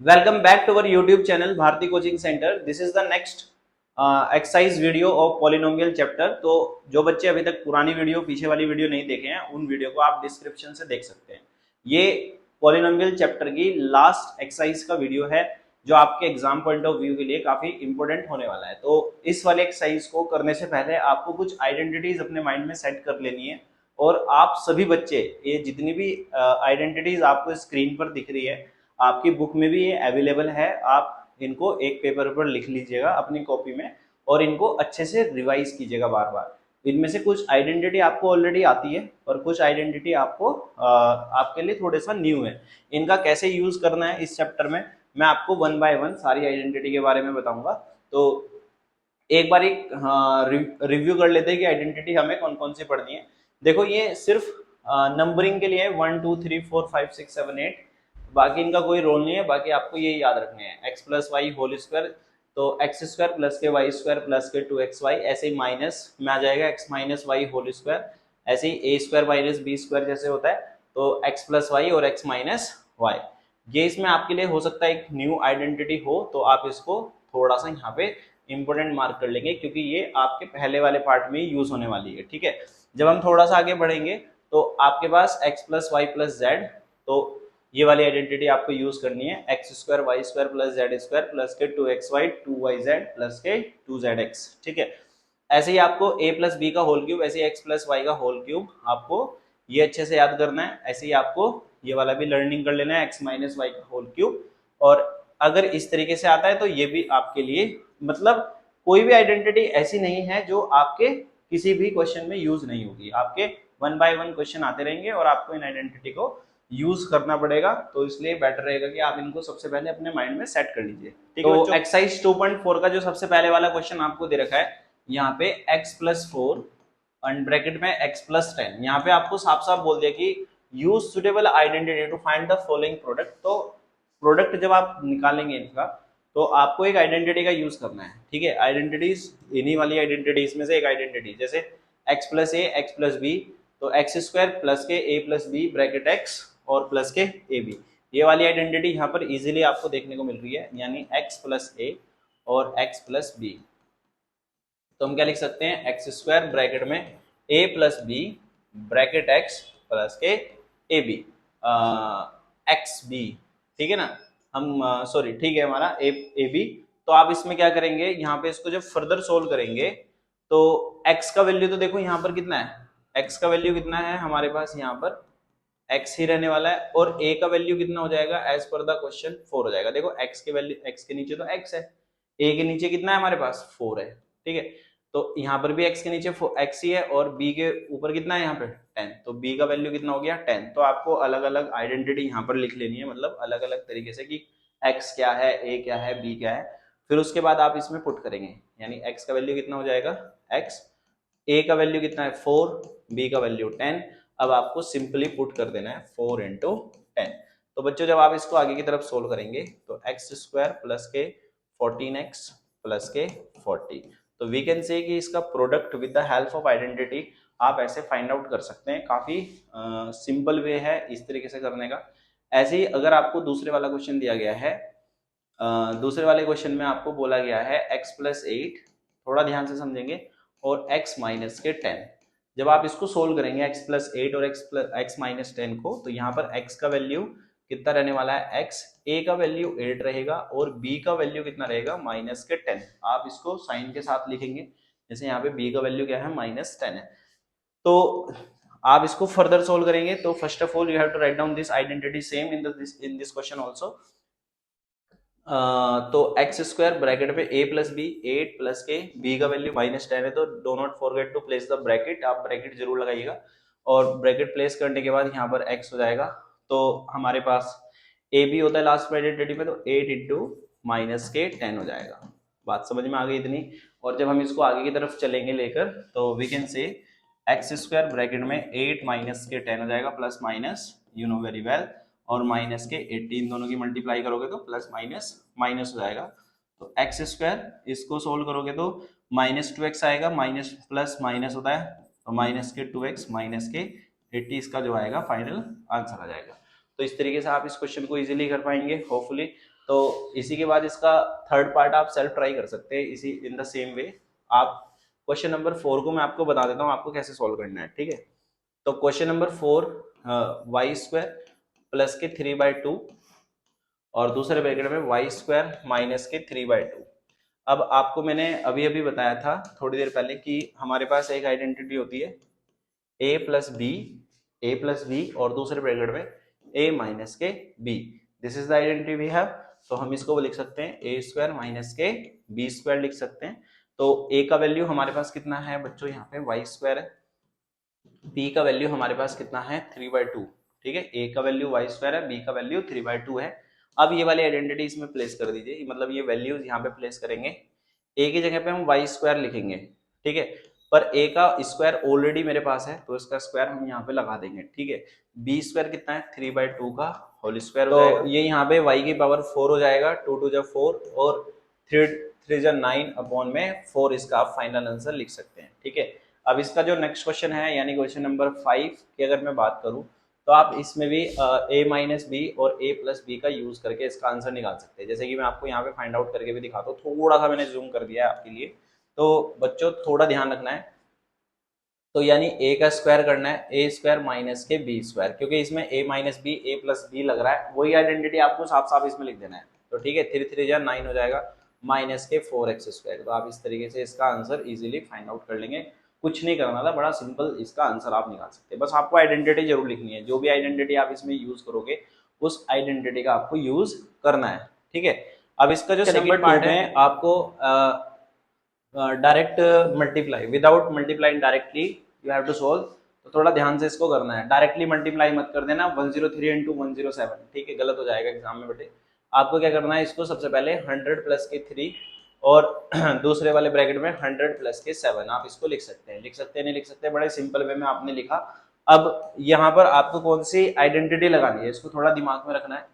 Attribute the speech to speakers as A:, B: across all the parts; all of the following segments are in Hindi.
A: Welcome back to our YouTube channel Bharti Coaching Center. This is the next exercise video of polynomial chapter. तो जो बच्चे अभी तक पुरानी वीडियो पीछे वाली वीडियो नहीं देखे हैं उन वीडियो को आप डिस्क्रिप्शन से देख सकते हैं। ये polynomial चैप्टर की लास्ट एक्सरसाइज का वीडियो है जो आपके एग्जाम पॉइंट ऑफ व्यू के लिए काफी इंपॉर्टेंट होने वाला है। तो इस वाले एक्सरसाइज को करने से पहले आपको कुछ आइडेंटिटीज अपने माइंड में सेट कर लेनी है और आप सभी बच्चे ये जितनी भी आइडेंटिटीज आपको स्क्रीन पर दिख रही है आपकी बुक में भी ये अवेलेबल है। आप इनको एक पेपर पर लिख लीजिएगा अपनी कॉपी में और इनको अच्छे से रिवाइज कीजिएगा बार बार। इनमें से कुछ आइडेंटिटी आपको ऑलरेडी आती है और कुछ आइडेंटिटी आपको आपके लिए थोड़ा सा न्यू है। इनका कैसे यूज करना है इस चैप्टर में मैं आपको वन बाय वन सारी आइडेंटिटी के बारे में बताऊंगा। तो एक बार एक रिव्यू कर लेते हैं कि आइडेंटिटी हमें कौन कौन सी पढ़नी है। देखो ये सिर्फ नंबरिंग के लिए 1 2 3 4 5 6 7 8, बाकी इनका कोई रोल नहीं है। बाकी आपको ये याद रखने हैं x plus y whole square, तो एक्स स्क्वायर प्लस के वाई स्क्वायर प्लस के 2xy, ऐसे ही माइनस में आ जाएगा x minus y whole square, ऐसे ही a square minus b square जैसे होता है तो एक्स प्लस वाई और एक्स माइनस वाई। ये इसमें आपके लिए हो सकता है एक न्यू आइडेंटिटी हो तो आप इसको थोड़ा सा यहाँ पे इंपोर्टेंट मार्क कर लेंगे क्योंकि ये आपके पहले वाले पार्ट में यूज होने वाली है। ठीक है, जब हम थोड़ा सा आगे बढ़ेंगे तो आपके पास x plus y plus z, तो ये वाली आइडेंटिटी आपको यूज करनी है x square y square plus z square plus के 2xy 2yz प्लस के 2zx। ठीक है, ऐसे ही आपको a प्लस बी का होल क्यूब, ऐसे ही एक्स प्लस वाई का होल क्यूब आपको ये अच्छे से याद करना है। ऐसे ही आपको ये वाला भी लर्निंग कर लेना है एक्स माइनस वाई का होल क्यूब। और अगर इस तरीके से आता है तो ये भी आपके लिए मतलब कोई भी आइडेंटिटी ऐसी नहीं है जो आपके किसी भी क्वेश्चन में यूज नहीं होगी। आपके वन बाय वन क्वेश्चन आते रहेंगे और आपको इन आइडेंटिटी को यूज करना पड़ेगा। तो इसलिए बेटर रहेगा कि आप इनको सबसे पहले अपने माइंड में सेट कर लीजिए। ठीक है, तो एक्सरसाइज 2.4 का जो सबसे पहले वाला क्वेश्चन आपको दे रखा है यहाँ पे x प्लस 4 एंड ब्रैकेट में x प्लस 10, यहाँ पे आपको साफ साफ बोल दिया कि use suitable identity to find the following product. तो प्रोडक्ट जब आप निकालेंगे इनका तो आपको एक आइडेंटिटी का यूज करना है। ठीक है, आइडेंटिटीज इन्हीं वाली आइडेंटिटीज में से एक आइडेंटिटी जैसे x plus a x plus B, तो एक्स स्क्वायर प्लस के ए प्लस बी ब्रैकेट एक्स और प्लस के ए बी, ये वाली आइडेंटिटी यहाँ पर इजीली आपको देखने को मिल रही है यानी एक्स प्लस ए और एक्स प्लस बी। तो हम क्या लिख सकते हैं एक्स स्क्वायर ब्रैकेट में a plus b bracket x plus के ए बी एक्स बी। ठीक है ना, हम सॉरी ठीक है हमारा ए ए बी। तो आप इसमें क्या करेंगे यहाँ पे इसको जब फर्दर सोल्व करेंगे तो x का वैल्यू तो देखो यहाँ पर कितना है, x का वैल्यू कितना है हमारे पास यहाँ पर x ही रहने वाला है और a का वैल्यू कितना हो जाएगा एज पर द क्वेश्चन 4 हो जाएगा। देखो x के वैल्यू x के नीचे तो x है, a के नीचे कितना है हमारे पास 4 है। ठीक है, तो यहाँ पर भी x के नीचे x ही है और b के ऊपर कितना है यहाँ पे 10, तो b का वैल्यू कितना हो गया 10। तो आपको अलग अलग आइडेंटिटी यहाँ पर लिख लेनी है, मतलब अलग अलग तरीके से कि x क्या है a क्या है b क्या है। फिर उसके बाद आप इसमें पुट करेंगे यानी x का वैल्यू कितना हो जाएगा x, a का वैल्यू कितना है 4, b का वैल्यू 10। अब आपको सिंपली पुट कर देना है 4 इंटू 10। तो बच्चों जब आप इसको आगे की तरफ सोल्व करेंगे तो एक्स स्क्वायर प्लस के 14x प्लस के 40, तो वी कैन से कि इसका product with the help of identity आप ऐसे फाइंड आउट कर सकते हैं। काफी सिंपल वे है इस तरीके से करने का। ऐसे ही अगर आपको दूसरे वाला क्वेश्चन दिया गया है, दूसरे वाले क्वेश्चन में आपको बोला गया है x प्लस 8, थोड़ा ध्यान से समझेंगे, और x माइनस के 10। जब आप इसको सोल्व करेंगे x प्लस 8 और x माइनस 10 को, तो यहाँ पर x का वैल्यू कितना रहने वाला है x, a का वैल्यू 8 रहेगा और b का वैल्यू कितना रहेगा माइनस के 10। आप इसको साइन के साथ लिखेंगे, जैसे यहाँ पे b का वैल्यू क्या है माइनस 10 है। तो आप इसको फर्दर सोल्व करेंगे तो first of all you have to write down this identity same in this question also. तो एक्स स्क्वायर ब्रैकेट पे ए प्लस बी 8 प्लस के बी का वैल्यू माइनस 10 है, तो do not forget to place the bracket, आप ब्रैकेट जरूर लगाइएगा। और ब्रैकेट प्लेस करने के बाद यहाँ पर एक्स हो जाएगा, तो हमारे पास ए बी होता है लास्ट आइडेंटिटी में, तो 8 इंटू माइनस के 10 हो जाएगा। बात समझ में आ गई इतनी। और जब हम इसको आगे की तरफ चलेंगे लेकर तो we can say x square bracket में 8 माइनस के 10 हो जाएगा plus minus you know very well, और माइनस के 18 दोनों की मल्टीप्लाई करोगे तो प्लस माइनस माइनस हो जाएगा। तो एक्स स्क्वायर इसको सोल्व करोगे तो माइनस 2x आएगा, माइनस प्लस माइनस होता है तो माइनस के 2x माइनस के 80 इसका जो आएगा फाइनल आंसर आ जाएगा। तो इस तरीके से आप इस क्वेश्चन को इजीली कर पाएंगे होपफुली। तो इसी के बाद इसका थर्ड पार्ट आप सेल्फ ट्राई कर सकते हैं इसी इन द सेम वे। आप क्वेश्चन नंबर 4 को मैं आपको बता देता हूँ आपको कैसे सॉल्व करना है, ठीक है। तो question number 4, y square plus के 3/2 और दूसरे ब्रैकेट में वाई स्क्वायर माइनस के 3/2। अब आपको मैंने अभी अभी बताया था थोड़ी देर पहले कि हमारे पास एक आइडेंटिटी होती है a प्लस बी और दूसरे ब्रैकेट में a माइनस के b। This is the identity we have. तो हम इसको लिख सकते हैं a स्क्वायर माइनस के b स्क्वायर लिख सकते हैं। तो a का वैल्यू हमारे पास कितना है बच्चों, यहाँ पे वाई स्क्वायर है। b का वैल्यू हमारे पास कितना है 3/2, ठीक है। a का वैल्यू वाई स्क्वायर है, b का वैल्यू 3/2 है। अब ये वाली आइडेंटिटी इसमें प्लेस कर दीजिए, मतलब ये वैल्यूज यहाँ पे प्लेस करेंगे। a की जगह पे हम वाई स्क्वायर लिखेंगे, ठीक है। पर a का स्क्वायर ऑलरेडी मेरे पास है तो इसका स्क्वायर हम यहाँ पे लगा देंगे, ठीक है। b स्क्वायर कितना है 3/2 का होल स्क्वायर हो जाएगा। ये यहाँ पे y की पावर 4 हो जाएगा, 2 2 जा 4 और 3 3 जा 9 अपॉन में 4 इसका आप फाइनल आंसर लिख सकते हैं, ठीक है। अब इसका जो नेक्स्ट क्वेश्चन है यानी क्वेश्चन नंबर 5 की अगर मैं बात करूं तो आप इसमें भी a माइनस बी और a प्लस बी का यूज करके इसका आंसर निकाल सकते हैं। जैसे कि मैं आपको यहाँ पे फाइंड आउट करके भी दिखाता हूँ, थोड़ा सा मैंने जूम कर दिया है आपके लिए, तो बच्चों थोड़ा ध्यान रखना है। तो यानी a का स्क्वायर करना है a स्क्वायर माइनस के b स्क्वायर, क्योंकि इसमें a minus b a plus b लग रहा है, वही आइडेंटिटी आपको साफ साफ इसमें लिख देना है। तो ठीक है, 3 3 जा 9 हो जाएगा माइनस के 4x स्क्वायर। तो आप इस तरीके से इसका आंसर इजीली फाइंड आउट कर लेंगे, कुछ नहीं करना था, बड़ा सिंपल इसका आंसर आप निकाल सकते हैं। बस आपको आइडेंटिटी जरूर लिखनी है, जो भी आइडेंटिटी आप इसमें यूज करोगे उस आइडेंटिटी का आपको यूज करना है, ठीक है। अब इसका जो सेकंड पार्ट है आपको direct multiply without multiplying directly you have to solve. तो थोड़ा ध्यान से इसको करना है, डायरेक्टली मल्टीप्लाई मत कर देना 103 इंटू 107, ठीक है, गलत हो जाएगा एग्जाम में बेटे। आपको क्या करना है, इसको सबसे पहले 100 प्लस के 3 और दूसरे वाले ब्रैकेट में 100 प्लस के 7 आप इसको लिख सकते हैं। लिख सकते हैं नहीं लिख सकते, बड़े सिंपल वे में आपने लिखा। अब यहाँ पर आपको कौन सी आइडेंटिटी लगानी है इसको थोड़ा दिमाग में रखना है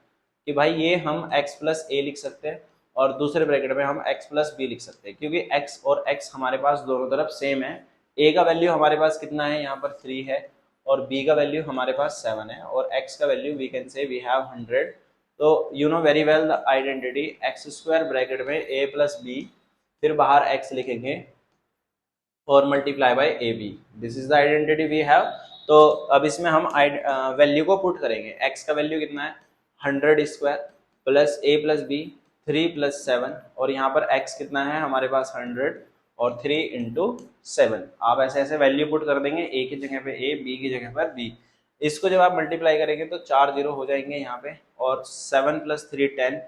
A: कि भाई ये हम x प्लस ए लिख सकते हैं और दूसरे ब्रैकेट में हम x प्लस बी लिख सकते हैं, क्योंकि x और x हमारे पास दोनों तरफ सेम है। a का वैल्यू हमारे पास कितना है, यहाँ पर 3 है और b का वैल्यू हमारे पास 7 है और x का value we can say we have 100। तो you know very well the identity x square bracket में a प्लस बी, फिर बाहर x लिखेंगे और multiply by a b, this is the identity we have. तो अब इसमें हम वैल्यू को पुट करेंगे। x का वैल्यू कितना है 100 square plus a plus b 3 plus 7 और यहाँ पर x कितना है हमारे पास 100 और 3 इंटू 7। आप ऐसे ऐसे वैल्यू पुट कर देंगे, a की जगह पे a, b की जगह पर b। इसको जब आप मल्टीप्लाई करेंगे तो 4 जीरो हो जाएंगे यहाँ पे और 7 प्लस 3 10,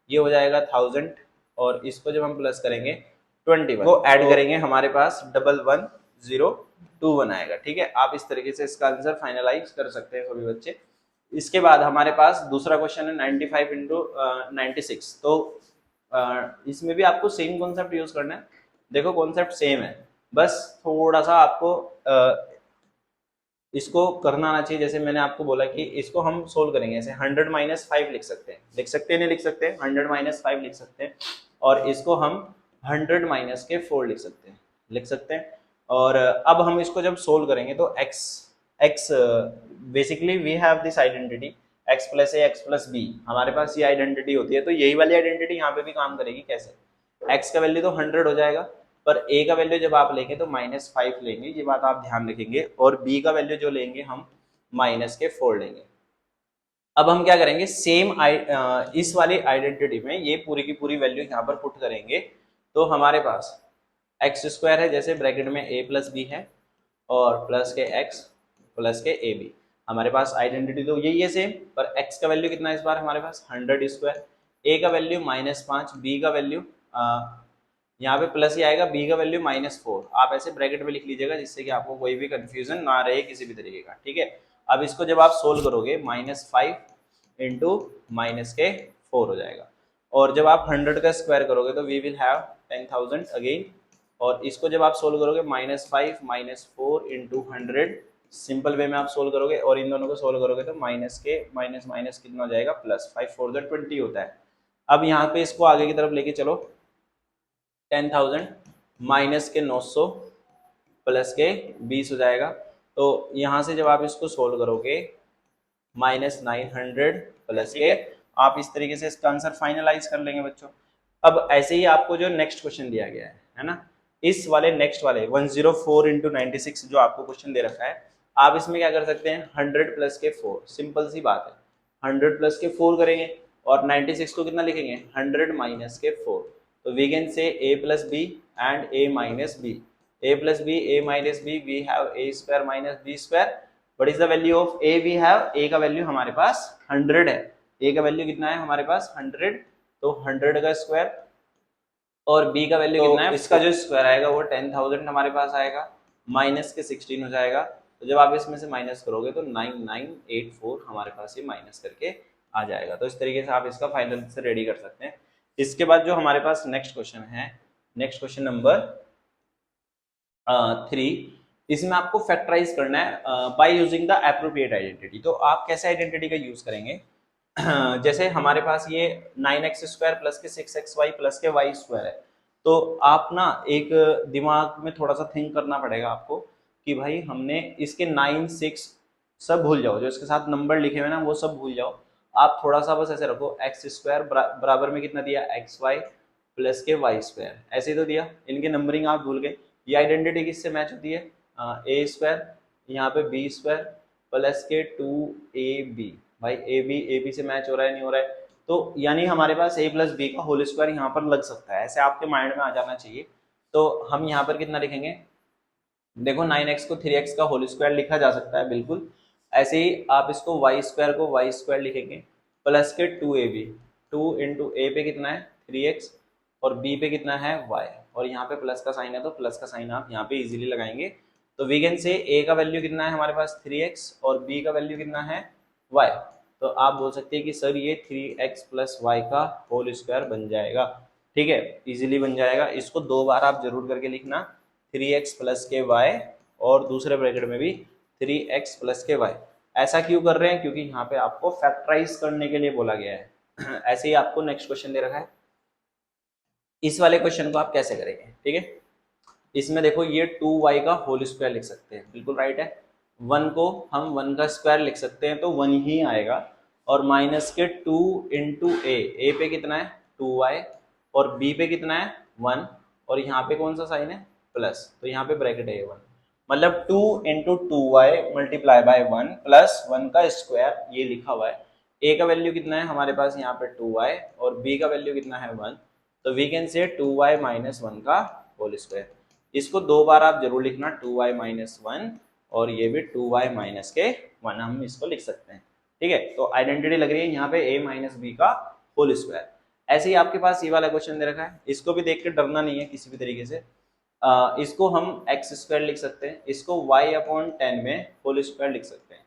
A: ये हो जाएगा 1000 और इसको जब हम प्लस करेंगे 21 को ऐड करेंगे हमारे पास 11021 आएगा, ठीक है। आप इस तरीके से इसका आंसर फाइनलाइज कर सकते हैं सभी बच्चे। इसके बाद हमारे पास दूसरा क्वेश्चन है 95 इंटू 96। तो इसमें भी आपको सेम कॉन्सेप्ट यूज करना है। देखो कॉन्सेप्ट सेम है, बस थोड़ा सा आपको इसको करना आना चाहिए। जैसे मैंने आपको बोला कि इसको हम सोल्व करेंगे ऐसे 100 माइनस 5 लिख सकते हैं, लिख सकते हैं नहीं लिख सकते, 100 माइनस 5 लिख सकते हैं और इसको हम 100 माइनस के 4 लिख सकते हैं, लिख सकते हैं। और अब हम इसको जब सोल्व करेंगे तो x basically we have this identity x plus a x plus b, हमारे पास ये आइडेंटिटी होती है। तो यही वाली आइडेंटिटी यहाँ पे भी काम करेगी। कैसे, x का वैल्यू तो 100 हो जाएगा पर a का वैल्यू जब आप लेंगे तो -5 लेंगे, ये बात आप ध्यान रखेंगे, और b का वैल्यू जो लेंगे हम -4 लेंगे। अब हम क्या करेंगे, सेम इस वाली आइडेंटिटी में ये पूरी की पूरी वैल्यू यहाँ पर पुट करेंगे। तो हमारे पास एक्स स्क्वायर है, जैसे ब्रैकेट में a प्लस बी है और प्लस के x प्लस के ए बी, हमारे पास आइडेंटिटी तो यही है सेम, पर x का वैल्यू कितना है इस बार हमारे पास 100 स्क्वायर, a का वैल्यू -5, b का वैल्यू यहाँ पे प्लस ही आएगा, b का वैल्यू -4। आप ऐसे ब्रैकेट में लिख लीजिएगा जिससे कि आपको कोई भी कंफ्यूजन ना रहे किसी भी तरीके का, ठीक है। अब इसको जब आप सोल्व करोगे -5 इंटू -4 हो जाएगा और जब आप 100 का स्क्वायर करोगे तो वी विल हैव 10,000 अगेन, और इसको जब आप सोल्व करोगे -5 -4 इंटू 100, सिंपल वे में आप सोल्व करोगे और इन दोनों को सोल्व करोगे तो माइनस के माइनस माइनस कितना हो जाएगा प्लस, 5 4 20 होता है। अब यहाँ पे इसको आगे की तरफ लेके चलो, 10,000 माइनस के 900 प्लस के 20 हो जाएगा। तो यहाँ से जब आप इसको सोल्व करोगे -900 प्लस के आप इस तरीके से इसका आंसर फाइनलाइज कर लेंगे बच्चों। अब ऐसे ही आपको जो नेक्स्ट क्वेश्चन दिया गया है ना, इस वाले नेक्स्ट वाले 104 इंटू 96 जो आपको क्वेश्चन दे रखा है, आप इसमें क्या कर सकते हैं, 100 प्लस के 4, सिंपल सी बात है, 100 प्लस के 4 करेंगे और 96 को कितना लिखेंगे, 100 माइनस के 4। तो we can say a plus b and a minus b, a plus b, a minus b, we have a square minus b square. What is the value of a? We have a का वैल्यू हमारे पास 100 है, a का वैल्यू कितना है हमारे पास 100, तो 100 का स्क्वायर, और b का वैल्यू कितना है, इसका जो स्क्वायर आएगा वो 10,000 हमारे पास आएगा, माइनस के 16 हो जाएगा। तो जब आप इसमें से माइनस करोगे तो 9984 हमारे पास ये माइनस करके आ जाएगा। तो इस तरीके से आप इसका फाइनल से रेडी कर सकते हैं। इसके बाद जो हमारे पास नेक्स्ट क्वेश्चन है, नेक्स्ट क्वेश्चन नंबर 3, इसमें आपको फैक्टराइज करना है by using the appropriate identity. तो आप कैसे आइडेंटिटी का यूज करेंगे, जैसे हमारे पास ये 9x स्क्वायर प्लस के 6xy प्लस के y स्क्वायर है, तो आप ना एक दिमाग में थोड़ा सा थिंक करना पड़ेगा आपको कि भाई हमने इसके 9 6 सब भूल जाओ, जो इसके साथ नंबर लिखे हुए ना वो सब भूल जाओ। आप थोड़ा सा बस ऐसे रखो, एक्स स्क्वायर बराबर में कितना दिया, एक्स वाई प्लस के वाई स्क्वायर, ऐसे ही तो दिया, इनके नंबरिंग आप भूल गए। ये आइडेंटिटी किससे मैच होती है, ए स्क्वायर यहाँ पे बी स्क्वायर प्लस के 2ab, भाई ए बी से मैच हो रहा है नहीं हो रहा है, तो यानी हमारे पास a प्लस बी का होल स्क्वायर यहाँ पर लग सकता है, ऐसे आपके माइंड में आ जाना चाहिए। तो हम यहाँ पर कितना लिखेंगे, देखो 9x को 3x का होल स्क्वायर लिखा जा सकता है बिल्कुल, ऐसे ही आप इसको y स्क्वायर को y स्क्वायर लिखेंगे प्लस के 2ab, 2 इंटू ए पे कितना है 3x और b पे कितना है y, और यहाँ पे प्लस का साइन है तो प्लस का साइन आप यहाँ पे इजीली लगाएंगे। तो वी कैन से a का वैल्यू कितना है हमारे पास 3x और b का वैल्यू कितना है y, तो आप बोल सकते हैं कि सर ये 3x प्लस y का होल स्क्वायर बन जाएगा। ठीक है, इजीली बन जाएगा। इसको 2 बार आप जरूर करके लिखना, 3x प्लस के y और दूसरे ब्रैकेट में भी 3x प्लस के y। ऐसा क्यों कर रहे हैं, क्योंकि यहाँ पे आपको फैक्टराइज करने के लिए बोला गया है। ऐसे ही आपको नेक्स्ट क्वेश्चन दे रखा है, इस वाले क्वेश्चन को आप कैसे करेंगे, ठीक है। इसमें देखो ये 2y का होल स्क्वायर लिख सकते हैं, बिल्कुल राइट है। 1 को हम 1 का स्क्वायर लिख सकते हैं तो 1 ही आएगा, और माइनस के 2 इंटू ए पे कितना है 2y और b पे कितना है 1, और यहाँ पे कौन सा साइन है प्लस, तो यहाँ पे ब्रैकेट है 1, मतलब 2 into 2y multiply by 1 plus 1 का स्क्वायर, ये लिखा हुआ है। a का वैल्यू कितना है हमारे पास यहाँ पे 2y और b का वैल्यू कितना है 1, तो वी कैन से 2y माइनस 1 का होल स्क्वायर। इसको 2 बार आप जरूर लिखना, 2y माइनस 1 और ये भी 2y माइनस के 1, हम इसको लिख सकते हैं। ठीक है, तो आइडेंटिटी लग रही है यहाँ पे a माइनस बी का होल स्क्वायर। ऐसे ही आपके पास ये वाला क्वेश्चन दे रखा है, इसको भी देख के डरना नहीं है किसी भी तरीके से। इसको हम एक्स स्क्वायर लिख सकते हैं, इसको y अपॉन 10 में होल स्क्वायर लिख सकते हैं,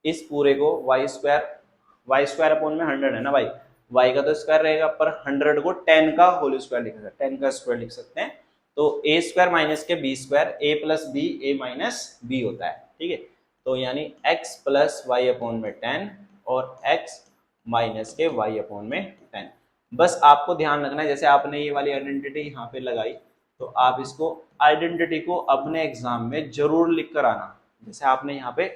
A: इस पूरे को y स्क्वायर अपॉन में 100 है ना भाई, y का तो स्क्वायर रहेगा, पर 100 को 10 का होल स्क्वायर लिख सकते हैं, 10 का स्क्वायर लिख सकते हैं। तो a स्क्वायर माइनस के b square, a plus b a minus b होता है। ठीक है, तो यानी x प्लस वाई अपॉन में 10 और x माइनस के y अपॉन में 10। बस आपको ध्यान रखना है, जैसे आपने ये वाली आइडेंटिटी यहाँ पे लगाई, तो आप इसको आइडेंटिटी को अपने एग्जाम में जरूर लिख कर आना। जैसे आपने यहाँ पे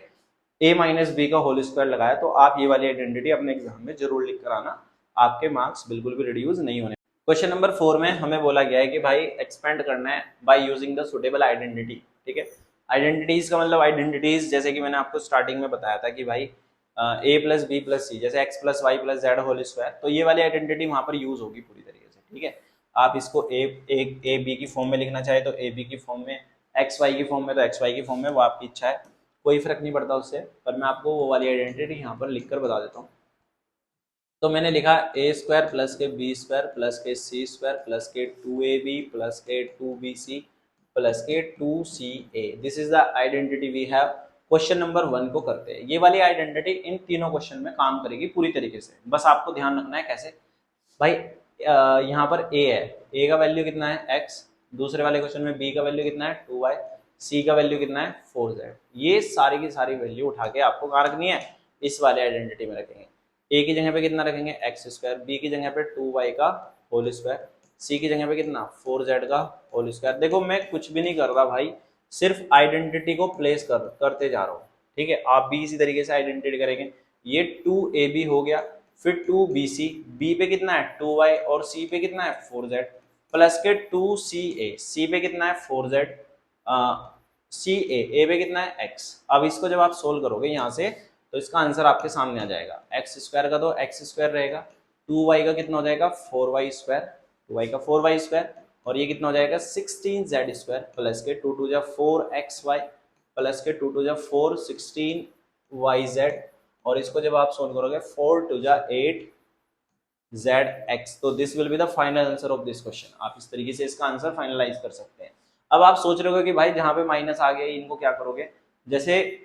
A: a माइनस बी का होल स्क्वायर लगाया, तो आप ये वाली आइडेंटिटी अपने एग्जाम में जरूर लिख कर आना, आपके मार्क्स बिल्कुल भी रिड्यूस नहीं होने। क्वेश्चन नंबर 4 में हमें बोला गया है कि भाई एक्सपेंड करना है by using the suitable identity. ठीक है, आइडेंटिटीज का मतलब आइडेंटिटीज जैसे कि मैंने आपको स्टार्टिंग में बताया था कि भाई a plus b plus c, जैसे x plus y plus z whole square, तो ये वाली आइडेंटिटी वहां पर यूज होगी पूरी तरीके से। ठीक है, आप इसको ए बी की फॉर्म में लिखना चाहे तो ए बी की फॉर्म में, एक्स वाई की फॉर्म में तो एक्स वाई की फॉर्म में, वो आपकी इच्छा है, कोई फर्क नहीं पड़ता उससे, पर मैं आपको वो वाली आइडेंटिटी यहाँ पर लिख कर बता देता हूँ। तो मैंने लिखा ए स्क्वायर प्लस के बी स्क्वायर प्लस के सी स्क्वायर प्लस के 2ab प्लस के 2bc प्लस के 2ca, this is the identity we have. Question number 1 को करते हैं, ये वाली आइडेंटिटी इन तीनों क्वेश्चन में काम करेगी पूरी तरीके से। बस आपको ध्यान रखना है कैसे भाई, यहाँ पर a है, a का वैल्यू कितना है x, दूसरे वाले क्वेश्चन में b का वैल्यू कितना है 2y, c का वैल्यू कितना है 4z। ये सारी की सारी वैल्यू उठा के आपको कहाँ रखनी है, इस वाले आइडेंटिटी में रखेंगे। a की जगह पे कितना रखेंगे एक्स स्क्वायर, b की जगह पे 2y का होल स्क्वायर, c की जगह पे कितना 4z का होल स्क्वायर। देखो मैं कुछ भी नहीं कर रहा भाई, सिर्फ आइडेंटिटी को प्लेस करते जा रहा हूँ। ठीक है, आप भी इसी तरीके से आइडेंटिटी करेंगे। ये 2ab हो गया, फिर 2BC, B पे कितना है 2y और C पे कितना है 4z, प्लस के 2CA, C पे कितना है 4z, CA पे कितना है x। अब इसको जब आप सोल्व करोगे यहाँ से तो इसका आंसर आपके सामने आ जाएगा। एक्स स्क्वायर का तो एक्स स्क्वायर रहेगा, 2y का कितना हो जाएगा 4y स्क्वायर, 2y का 4y स्क्वायर, और ये कितना हो जाएगा 16z स्क्वायर, प्लस के 2 2 जा 4xy, प्लस के 2 2 जा 4 16yz, और इसको जब आप सोल्व करोगे 4 2 जा 8zx। तो this will be the final answer of this question. आप इस तरीके से इसका आंसर फाइनलाइज कर सकते हैं। अब आप सोच रहे हो कि भाई जहां पे माइनस आ गया इनको क्या करोगे, जैसे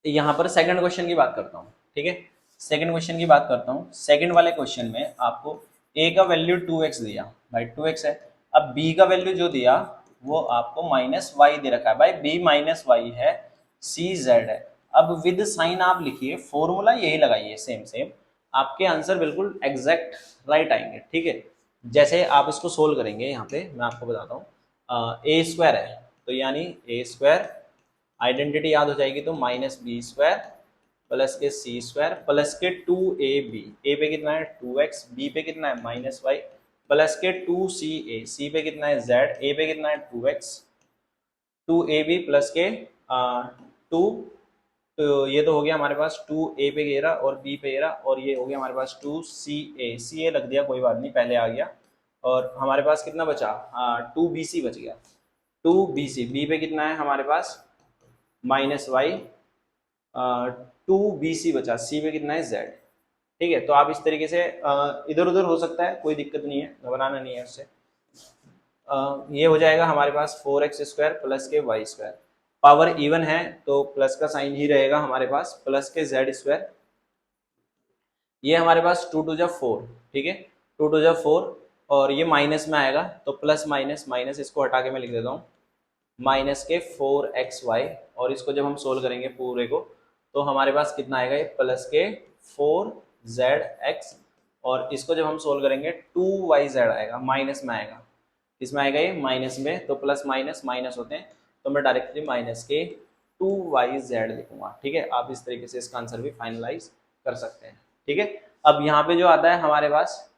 A: यहाँ पर सेकंड क्वेश्चन की बात करता हूँ, ठीक है, सेकंड क्वेश्चन की बात करता हूँ। सेकंड वाले क्वेश्चन में आपको a का वैल्यू 2x दिया, भाई 2x है। अब b का वैल्यू जो दिया वो आपको -y दे रखा है, भाई b -y है, c z है। अब विद साइन आप लिखिए, फॉर्मूला यही लगाइए सेम सेम, आपके आंसर बिल्कुल एग्जैक्ट राइट आएंगे, ठीक है। जैसे आप इसको सोल्व करेंगे, यहाँ पे मैं आपको बताता हूँ, a स्क्वायर है तो यानी a स्क्वायर, आइडेंटिटी याद हो जाएगी तो -b² प्लस के c² प्लस के 2ab, a पे कितना है 2x, b पे कितना है -y, प्लस के 2ca, c पे कितना है z, a पे कितना है 2x, 2ab प्लस के 2, तो ये तो हो गया हमारे पास 2a पे घेरा और b पे घेरा, और ये हो गया हमारे पास 2ca लग दिया, कोई बात नहीं पहले आ गया। और हमारे पास कितना बचा 2bc बच गया, 2bc, b पे कितना है हमारे पास -y, 2bc बचा, c पे कितना है z, ठीक है। तो आप इस तरीके से इधर उधर हो सकता है, कोई दिक्कत नहीं है, घबराना नहीं है उससे। ये हो जाएगा हमारे पास 4x² प्लस के y², पावर इवन है तो प्लस का साइन ही रहेगा हमारे पास, प्लस के z², ये हमारे पास 2 2 जा 4, ठीक है, 2 2 जा 4, और ये माइनस में आएगा तो प्लस माइनस माइनस, इसको हटा के मैं लिख देता हूँ माइनस के 4xy, और इसको जब हम सोल्व करेंगे पूरे को तो हमारे पास कितना आएगा, ये प्लस के 4zx, और इसको जब हम सोल्व करेंगे 2yz आएगा, माइनस में आएगा, इसमें आएगा ये माइनस में, तो प्लस माइनस माइनस होते हैं तो मैं डायरेक्टली माइनस के 2yz लिखूंगा, ठीक है। आप इस तरीके से इसका आंसर भी फाइनलाइज कर सकते हैं, ठीक है। अब यहाँ पे जो आता है हमारे पास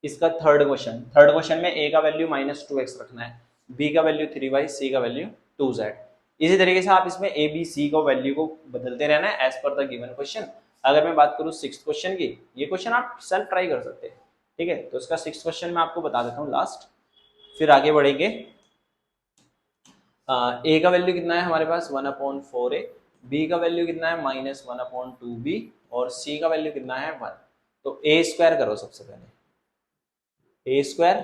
A: इसका थर्ड क्वेश्चन में a का वैल्यू -2x रखना है, b का वैल्यू 3y, c का वैल्यू 2z। इसी तरीके से आप इसमें a b c को वैल्यू को बदलते रहना है as per the given question. अगर मैं बात करूँ सिक्स्थ क्वेश्चन की, ये क्वेश्चन आप सेल्फ ट्राई कर सकते हैं, ठीक है। तो इसका सिक्स्थ क्वेश्चन मैं आपको बता देता हूँ लास्ट, फिर आगे बढ़ेंगे। a का वैल्यू कितना है हमारे पास 1/4a, b का वैल्यू कितना है -1/2b, और c का वैल्यू कितना है 1। तो a स्क्वायर करो सबसे पहले, a स्क्वायर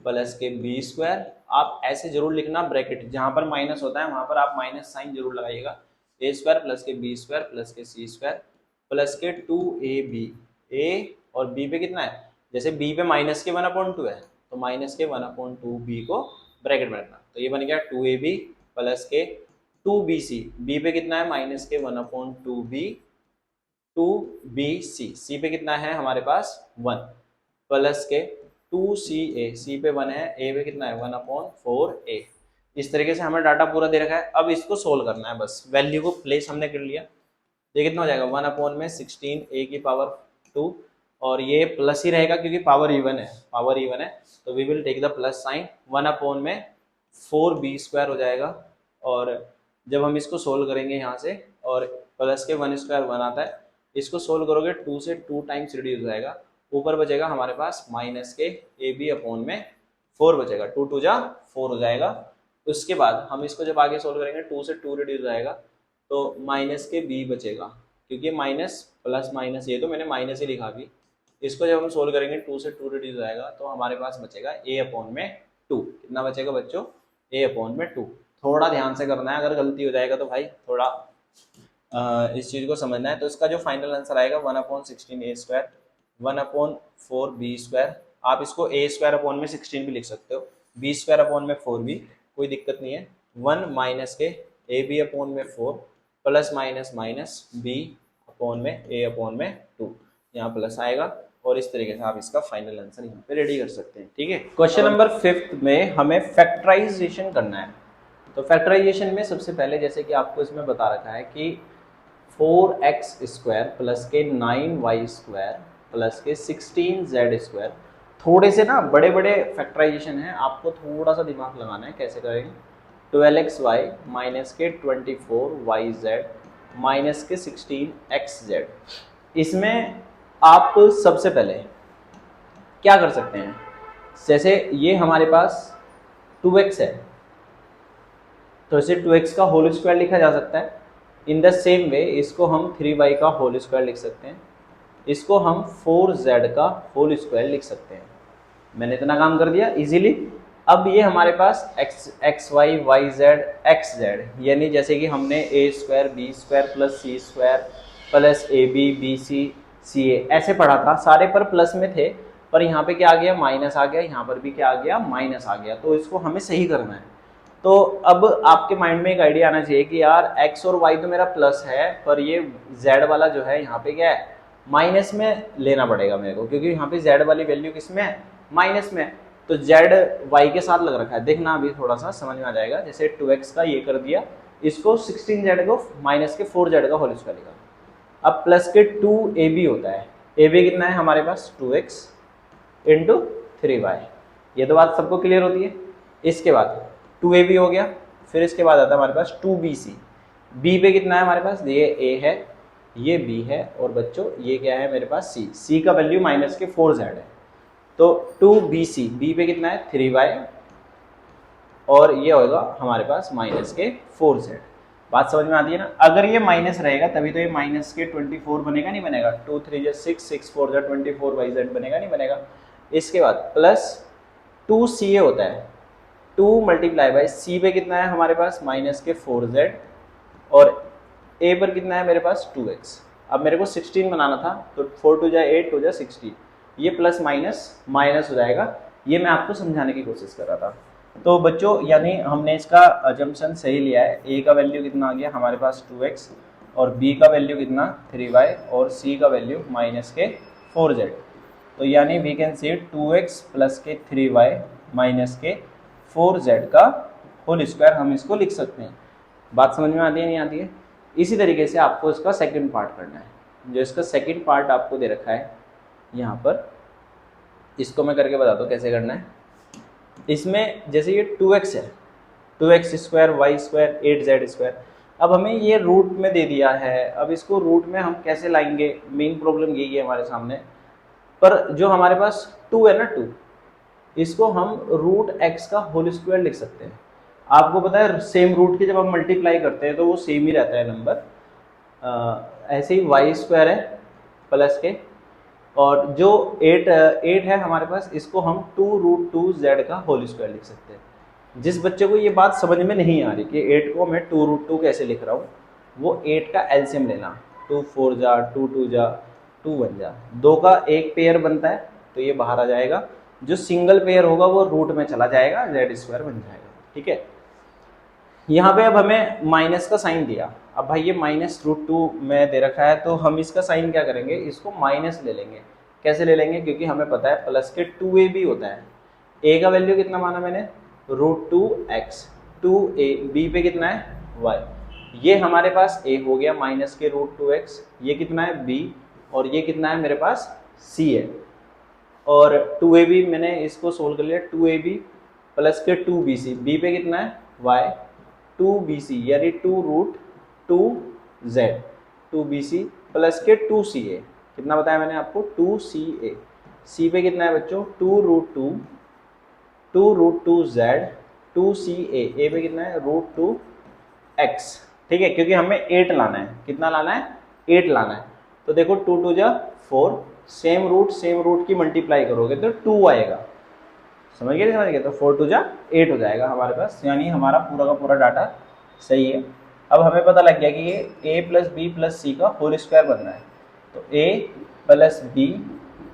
A: प्लस के b स्क्वायर, आप ऐसे जरूर लिखना ब्रैकेट, जहां पर माइनस होता है वहां पर आप माइनस साइन जरूर लगाइएगा, a स्क्वायर प्लस के b स्क्वायर प्लस के c स्क्वायर प्लस के 2ab, a और b पे कितना है, जैसे b पे माइनस के 1/2 है तो माइनस के 1/2b को ब्रैकेट में रखना, तो ये बन गया 2ab प्लस के 2bc, b पे कितना है माइनस के 1/2b 2bc, c पे कितना है हमारे पास 1, प्लस के 2ca, c पे 1 है, a पे कितना है 1/4a। इस तरीके से हमें डाटा पूरा दे रखा है, अब इसको सोल्व करना है, बस वैल्यू को प्लेस हमने कर लिया, ये कितना हो जाएगा 1/16 a की पावर 2, और ये प्लस ही रहेगा क्योंकि पावर इवन है, तो we will take the plus sign, 1/4b² हो जाएगा, और जब हम इसको सोल्व करेंगे यहाँ से, और प्लस के 1 स्क्वायर 1 आता है, इसको सोल्व करोगे 2 से 2 टाइम्स रिड्यूस हो जाएगा, ऊपर बचेगा हमारे पास माइनस के ab/4 बचेगा, 2 2 जा 4 हो जाएगा। उसके बाद हम इसको जब आगे सोल्व करेंगे 2 से 2 रिड्यूस हो जाएगा तो माइनस के b बचेगा, क्योंकि माइनस प्लस माइनस, ये तो मैंने माइनस ही लिखा अभी, इसको जब हम सोल्व करेंगे 2 से 2 रिड्यूस हो जाएगा तो हमारे पास बचेगा a/2, कितना बचेगा बच्चों a/2। थोड़ा ध्यान से करना है, अगर गलती हो जाएगा तो भाई थोड़ा इस चीज को समझना है। तो इसका जो फाइनल आंसर आएगा 1/16a², 1/4b², आप इसको a²/16 भी लिख सकते हो, b²/4b, कोई दिक्कत नहीं है, 1 माइनस के ab/4 plus minus minus b/a/2, यहाँ प्लस आएगा, और इस तरीके से आप इसका फाइनल आंसर यहाँ पे रेडी कर सकते हैं, ठीक है। क्वेश्चन नंबर 5 में हमें फैक्टराइजेशन करना है। तो फैक्टराइजेशन में सबसे पहले, जैसे कि आपको इसमें बता रखा है कि
B: 4x² प्लस के 9y² प्लस के 16z²। थोड़े से ना बड़े बड़े फैक्टराइजेशन है, आपको थोड़ा सा दिमाग लगाना है कैसे करेंगे। 12xy माइनस के 24yz माइनस के 16xz। इसमें आप सबसे पहले क्या कर सकते हैं, जैसे ये हमारे पास 2x है तो इसे 2x का होल स्क्वायर लिखा जा सकता है। इन द सेम वे इसको हम 3y का होल स्क्वायर लिख सकते हैं, इसको हम 4z का होल स्क्वायर लिख सकते हैं। मैंने इतना काम कर दिया इजीली। अब ये हमारे पास x y y z x z, यानी जैसे कि हमने a² b² plus c² plus ab bc ca ऐसे पढ़ा था, सारे पर प्लस में थे, पर यहाँ पे क्या आ गया, माइनस आ गया, यहाँ पर भी क्या आ गया, माइनस आ गया। तो इसको हमें सही करना है। तो अब आपके माइंड में एक आइडिया आना चाहिए कि यार x और y तो मेरा प्लस है, पर ये z वाला जो है यहाँ पे क्या है, माइनस में लेना पड़ेगा मेरे को, क्योंकि यहाँ पे z वाली वैल्यू किस में है, माइनस में। तो z y के साथ लग रखा है, देखना अभी थोड़ा सा समझ में आ जाएगा। जैसे 2x का ये कर दिया, इसको 16z को माइनस के 4z का होल स्क्वायर लिखा। अब प्लस के 2ab होता है, ab कितना है हमारे पास 2x इंटू 3y। ये तो बात सबको क्लियर होती है। इसके बाद 2ab हो गया, फिर इसके बाद आता है हमारे पास 2bc। b पे कितना है हमारे पास, ये a है, ये b है, और बच्चों ये क्या है मेरे पास c का वैल्यू माइनस के 4z है। तो 2bc, b पे कितना है 3y, और ये होगा हमारे पास माइनस के 4z। बात समझ में आती है ना। अगर ये माइनस रहेगा तभी तो ये माइनस के 24 बनेगा, नहीं बनेगा। 2 3 जा 6, 6 4 जा 24yz बनेगा, नहीं बनेगा। इसके बाद प्लस 2ca होता है, 2 मल्टीप्लाई बाई c पे कितना है हमारे पास माइनस के 4z, और a पर कितना है मेरे पास 2x। अब मेरे को 16 बनाना था, तो 4 2 जा 8 2 जा 16, ये प्लस माइनस माइनस हो जाएगा। ये मैं आपको समझाने की कोशिश कर रहा था। तो बच्चों यानी हमने इसका अजम्पशन सही लिया है। a का वैल्यू कितना आ गया हमारे पास 2x, और b का वैल्यू कितना 3y, और c का वैल्यू माइनस के 4z। तो यानी we can see 2x plus के 3y माइनस के 4z का होल स्क्वायर हम इसको लिख सकते हैं। बात समझ में आती है नहीं आती है। इसी तरीके से आपको इसका सेकंड पार्ट करना है। जो इसका सेकंड पार्ट आपको दे रखा है यहाँ पर, इसको मैं करके बताता हूँ कैसे करना है। इसमें जैसे ये 2x है, 2x square y square 8z²। अब हमें ये रूट में दे दिया है, अब इसको रूट में हम कैसे लाएंगे, मेन प्रॉब्लम यही है हमारे सामने। पर जो हमारे पास 2 है ना 2, इसको हम रूट x का होल स्क्वायर लिख सकते हैं। आपको पता है सेम रूट के जब हम मल्टीप्लाई करते हैं तो वो सेम ही रहता है नंबर। ऐसे ही y² है प्लस के, और जो 8 है हमारे पास, इसको हम 2√2z का होल स्क्वायर लिख सकते हैं। जिस बच्चे को ये बात समझ में नहीं आ रही कि 8 को मैं 2√2 कैसे लिख रहा हूँ, वो 8 का एलसीएम लेना। 2 4 जा 2 2 जा 2 1 जा, 2 का एक पेयर बनता है तो ये बाहर आ जाएगा। जो सिंगल पेयर होगा वो रूट में चला जाएगा, z² बन जाएगा। ठीक है। यहाँ पे अब हमें माइनस का साइन दिया। अब भाई ये -√2 में दे रखा है, तो हम इसका साइन क्या करेंगे, इसको माइनस ले लेंगे। कैसे ले लेंगे, क्योंकि हमें पता है प्लस के 2ab होता है। a का वैल्यू कितना माना मैंने √2x, 2a, b पे कितना है y, ये हमारे पास a हो गया माइनस के √2x, ये कितना है b, और ये कितना है मेरे पास c है। और 2ab मैंने इसको सोल्व कर लिया, 2ab प्लस के 2bc, b पे कितना है y, 2bc यानी 2√2z, 2bc प्लस के 2ca, कितना बताया मैंने आपको 2ca, c पे कितना है बच्चों 2√2z, 2ca, a पे कितना है √2x। ठीक है, क्योंकि हमें 8 लाना है। कितना लाना है, 8 लाना है। तो देखो 2 2 जा 4, सेम रूट की मल्टीप्लाई करोगे तो 2 आएगा। समझ गए, समझ गए। तो 4 2 जा 8 हो जाएगा हमारे पास, यानी हमारा पूरा का पूरा डाटा सही है। अब हमें पता लग गया कि ये a प्लस बी प्लस सी का होल स्क्वायर बन रहा है। तो a प्लस बी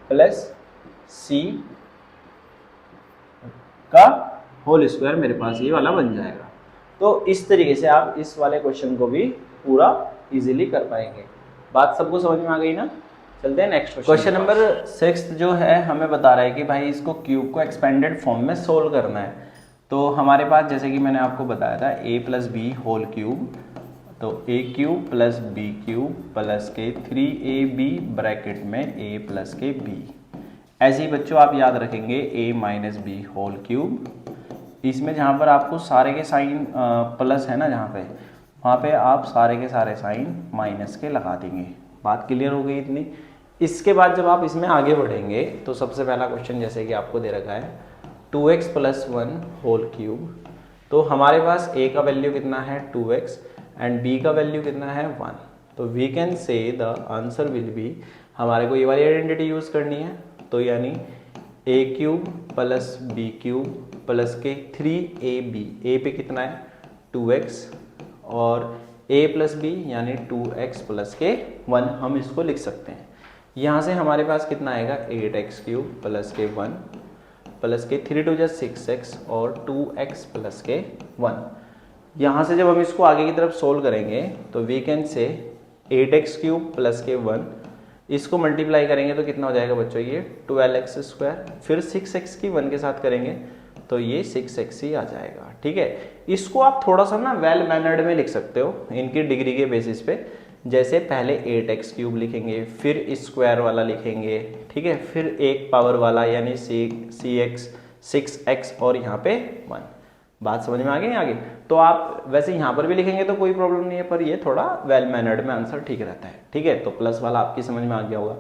B: प्लस सी का होल स्क्वायर मेरे पास ये वाला बन जाएगा। तो इस तरीके से आप इस वाले क्वेश्चन को भी पूरा इजीली कर पाएंगे। बात सबको समझ में आ गई ना। चलते हैं नेक्स्ट क्वेश्चन नंबर 6 जो है हमें बता रहा है कि भाई इसको क्यूब को एक्सपेंडेड फॉर्म में सोल्व करना है। तो हमारे पास जैसे कि मैंने आपको बताया था a plus b whole cube, तो a cube plus b cube plus के 3ab ब्रैकेट में a प्लस के b। ऐसे ही बच्चों आप याद रखेंगे a minus b whole cube. इसमें जहाँ पर आपको सारे के साइन प्लस है ना, जहाँ पे वहाँ पे आप सारे के सारे साइन माइनस के लगा देंगे। बात क्लियर हो गई इतनी। इसके बाद जब आप इसमें आगे बढ़ेंगे तो सबसे पहला क्वेश्चन जैसे कि आपको दे रखा है 2x प्लस 1 होल क्यूब। तो हमारे पास a का वैल्यू कितना है 2x एंड b का वैल्यू कितना है 1। तो we can say the answer will be, हमारे को ये वाली आइडेंटिटी यूज़ करनी है। तो यानी a cube plus b cube plus के 3ab, a पे कितना है 2x और a प्लस बी यानी 2x प्लस के 1 हम इसको लिख सकते हैं। यहाँ से हमारे पास कितना आएगा 8x क्यूब प्लस के 1 प्लस के 3 2 जा 6x और 2x प्लस के 1। यहाँ से जब हम इसको आगे की तरफ सोल्व करेंगे तो वी कैन से 8x क्यूब प्लस के 1, इसको मल्टीप्लाई करेंगे तो कितना हो जाएगा बच्चों ये 12x स्क्वायर, फिर 6x की 1 के साथ करेंगे तो ये 6x ही आ जाएगा। ठीक है, इसको आप थोड़ा सा ना वेल मैनर्ड में लिख सकते हो इनकी डिग्री के बेसिस पे। जैसे पहले 8x क्यूब लिखेंगे, फिर स्क्वायर वाला लिखेंगे, ठीक है, फिर एक पावर वाला यानी cx 6x और यहाँ पे 1। बात समझ में आ गई आगे? तो आप वैसे यहाँ पर भी लिखेंगे तो कोई प्रॉब्लम नहीं है, पर ये थोड़ा वेल मैनर्ड में आंसर ठीक रहता है। ठीक है, तो प्लस वाला आपकी समझ में आ गया होगा।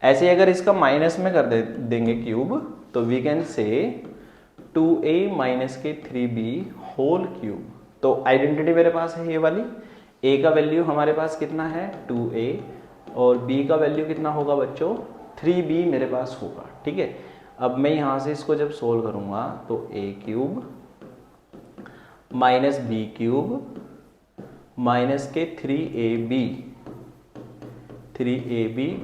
B: ऐसे अगर इसका माइनस में कर देंगे क्यूब तो वी कैन से 2a माइनस के 3b होल क्यूब। तो आइडेंटिटी मेरे पास है ये वाली, a का वैल्यू हमारे पास कितना है 2a और b का वैल्यू कितना होगा बच्चों 3b मेरे पास होगा। ठीक है, अब मैं यहाँ से इसको जब सोल्व करूँगा तो a cube minus b cube minus के 3ab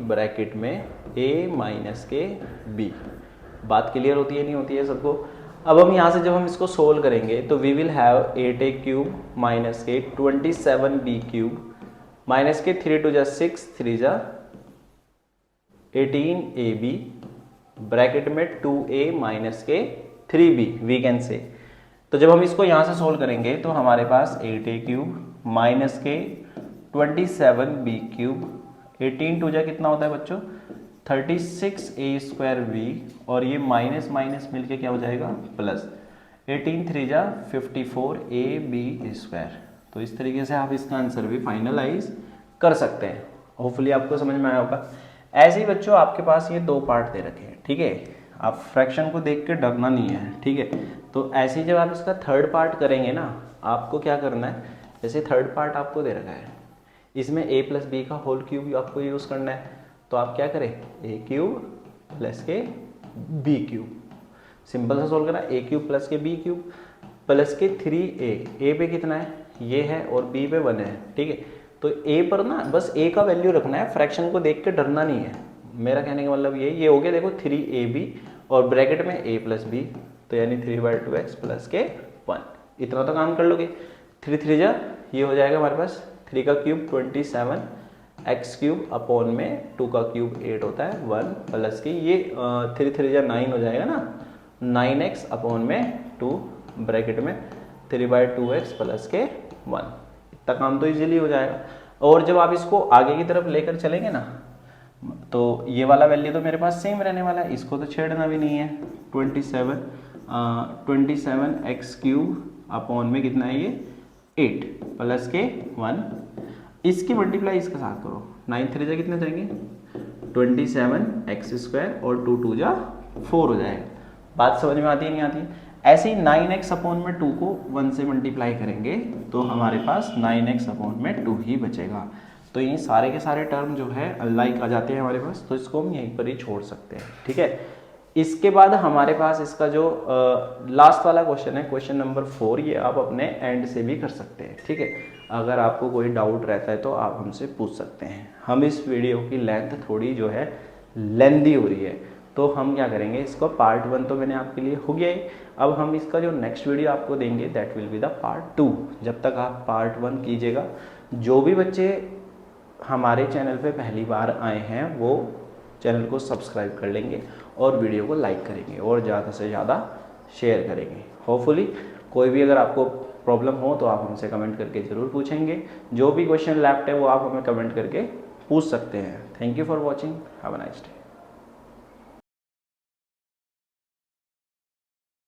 B: ब्रैकेट में a माइनस के b। बात क्लियर होती है नहीं होती है सबको? अब हम यहाँ से जब हम इसको सोल्व करेंगे तो we will have 8a cube minus के 27b क्यूब माइनस के 3 2 जा 6 3 जा 18ab ब्रैकेट में 2a माइनस के 3b वी कैन से। तो जब हम इसको यहाँ से सोल्व करेंगे तो हमारे पास 8a क्यूब माइनस के 27b क्यूब 18 2 जा कितना होता है बच्चों 36a स्क्वायर v और ये माइनस माइनस मिलके क्या हो जाएगा प्लस 18 3 जा 54ab स्क्वायर। तो इस तरीके से आप इसका आंसर भी फाइनलाइज कर सकते हैं। होपफुली आपको समझ में आया होगा। ऐसे ही बच्चों आपके पास ये दो पार्ट दे रखे हैं। ठीक है, आप फ्रैक्शन को देख के डरना नहीं है। ठीक है, तो ऐसे ही जब आप इसका थर्ड पार्ट करेंगे ना, आपको क्या करना है, जैसे थर्ड पार्ट आपको दे रखा है इसमें a प्लस बी का होल क्यूब आपको यूज़ करना है। तो आप क्या करें a क्यूब प्लस के b क्यूब, सिंपल सा सोल्व करना, a क्यूब प्लस के b क्यूब प्लस के 3a पे कितना है ये है और b पे 1 है। ठीक है, तो a पर ना बस a का वैल्यू रखना है, फ्रैक्शन को देख के डरना नहीं है। मेरा कहने का मतलब ये हो गया देखो 3ab और ब्रैकेट में a प्लस b तो यानी 3/2x प्लस के 1। इतना तो काम कर लोगे। 3 3 जा ये हो जाएगा हमारे पास 3 का क्यूब 27 x क्यूब अपॉन में 2 का क्यूब 8 होता है 1 प्लस की ये 3 3 जा 9 हो जाएगा ना 9x अपॉन में 2 ब्रैकेट में 3/2x प्लस के 1। इतना काम तो इजीली हो जाएगा। और जब आप इसको आगे की तरफ लेकर चलेंगे ना तो ये वाला वैल्यू तो मेरे पास सेम रहने वाला है, इसको तो छेड़ना भी नहीं है। 27x क्यूब अपॉन में कितना है ये 8 प्लस के 1, इसकी मल्टीप्लाई इसके साथ करो 9 3 जा कितने जाएंगे 27x स्क्वायर और 2 2 जा 4 हो जाएगा। बात समझ में आती है नहीं आती? ऐसे ही 9x अपॉन में 2 को 1 से मल्टीप्लाई करेंगे तो हमारे पास 9x अपॉन में 2 ही बचेगा। तो ये सारे के सारे टर्म जो है अनलाइक आ जाते हैं हमारे पास, तो इसको हम यहीं पर ही छोड़ सकते हैं। ठीक है, इसके बाद हमारे पास इसका जो लास्ट वाला क्वेश्चन है क्वेश्चन नंबर 4, ये आप अपने एंड से भी कर सकते हैं। ठीक है, अगर आपको कोई डाउट रहता है तो आप हमसे पूछ सकते हैं। हम इस वीडियो की लेंथ थोड़ी जो है लेंदी हो रही है, तो हम क्या करेंगे, इसको पार्ट 1 तो मैंने आपके लिए हो गया ही, अब हम इसका जो नेक्स्ट वीडियो आपको देंगे that will be the part 2। जब तक आप पार्ट 1 कीजिएगा, जो भी बच्चे हमारे चैनल पे पहली बार आए हैं वो चैनल को सब्सक्राइब कर लेंगे और वीडियो को लाइक करेंगे और ज़्यादा से ज़्यादा शेयर करेंगे। होपफुली कोई भी अगर आपको प्रॉब्लम हो तो आप हमसे कमेंट करके ज़रूर पूछेंगे। जो भी क्वेश्चन लेफ्ट है वो आप हमें कमेंट करके पूछ सकते हैं। Thank you for watching, have a nice day.